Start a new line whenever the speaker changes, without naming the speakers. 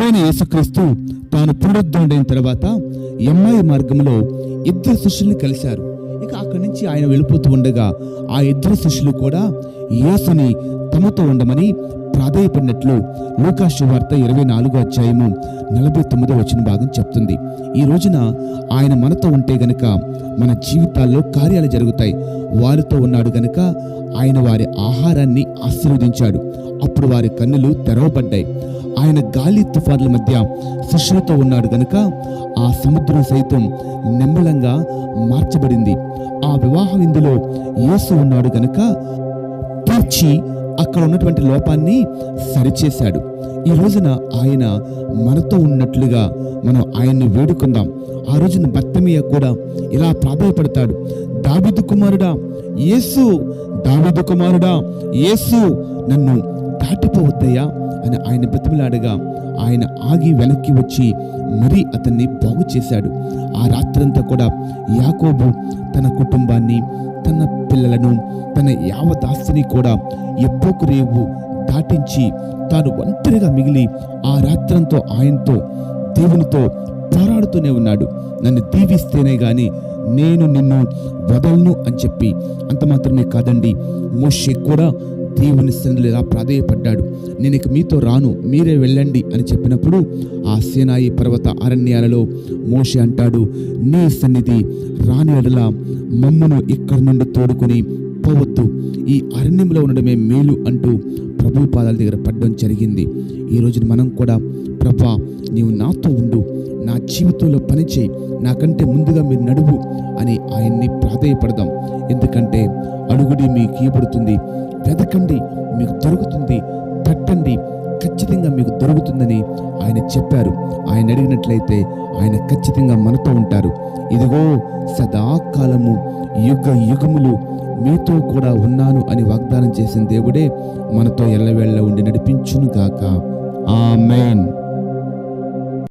ప్రభువైన యేసుక్రీస్తు తాను పునరుద్ధరణైన తర్వాత ఎమ్మాయి మార్గంలో ఇద్దరు శిష్యుల్ని కలిశారు. ఇక అక్కడి నుంచి ఆయన వెళ్ళిపోతూ ఉండగా ఆ ఇద్దరు శిష్యులు కూడా యేసుని తమతో ఉండమని ప్రాధేయపడినట్లు లూకా సువార్త 24వ అధ్యాయము 49వ వచన భాగం చెప్తుంది. ఈ రోజున ఆయన మనతో ఉంటే గనక మన జీవితాల్లో కార్యాలు జరుగుతాయి. వారితో ఉన్నాడు గనక ఆయన వారి ఆహారాన్ని ఆశీర్వదించాడు. అప్పుడు వారి కన్నులు తెరవబడ్డాయి. ఆయన గాలి తుఫాన్ల మధ్య శిష్యులతో ఉన్నాడు గనుక ఆ సముద్రం సైతం నిమ్మలంగా మార్చబడింది. ఆ వివాహ విందులో యేసు ఉన్నాడు గనుక తీర్చి అక్కడ ఉన్నటువంటి లోపాన్ని సరిచేశాడు. ఈ రోజున ఆయన మనతో ఉన్నట్లుగా మనం ఆయన్ని వేడుకుందాం. ఆ రోజున బర్తిమేయ కూడా ఇలా ప్రాధాయపడతాడు, దావీదు కుమారుడా యేసు, దావీదు కుమారుడా యేసు, నన్ను దాటిపోవద్దయ్యా అని ఆయన బ్రతిమలాడగా ఆయన ఆగి వెనక్కి వచ్చి మరీ అతన్ని బాగు చేశాడు. ఆ రాత్రంతా కూడా యాకోబు తన కుటుంబాన్ని, తన పిల్లలను, తన యావత్ ఆస్తిని కూడా ఎబ్బోకు రేవు దాటించి తాను ఒంటరిగా మిగిలి ఆ రాత్రంతో ఆయనతో దేవునితో పోరాడుతూనే ఉన్నాడు. నన్ను దీవిస్తేనే గాని నేను నిన్ను వదలను అని చెప్పి. అంత మాత్రమే కాదండి, మోషే కూడా దేవుని సన్నిధిలో ఇలా ప్రాధేయపడ్డాడు, నేను ఇక మీతో రాను, మీరే వెళ్ళండి అని చెప్పినప్పుడు ఆ సీనాయి పర్వత అరణ్యాలలో మోషే అంటాడు, నీ సన్నిధి రాని ఎడల మమ్మను ఇక్కడి నుండి తోడుకొని పోవద్దు, ఈ అరణ్యంలో ఉండడమే మేలు అంటూ ప్రభు పాదాల దగ్గర పడడం జరిగింది. ఈ రోజున మనం కూడా ప్రభా నీవు నాతో ఉండు, నా జీవితంలో పనిచేయి, నాకంటే ముందుగా మీరు నడువు అని ఆయన్ని ప్రాధేయపడదాం. ఎందుకంటే అడుగుడి మీకు ఇవ్వబడుతుంది, వెతకండి మీకు దొరుకుతుంది, తట్టండి ఖచ్చితంగా మీకు దొరుకుతుందని ఆయన చెప్పారు. ఆయన అడిగినట్లయితే ఆయన ఖచ్చితంగా మనతో ఉంటారు. ఇదిగో సదాకాలము యుగ యుగములు మీతో కూడా ఉన్నాను అని వాగ్దానం చేసిన దేవుడే మనతో ఎల్లవేళ ఉండి నడిపించును గాక. ఆమేన్.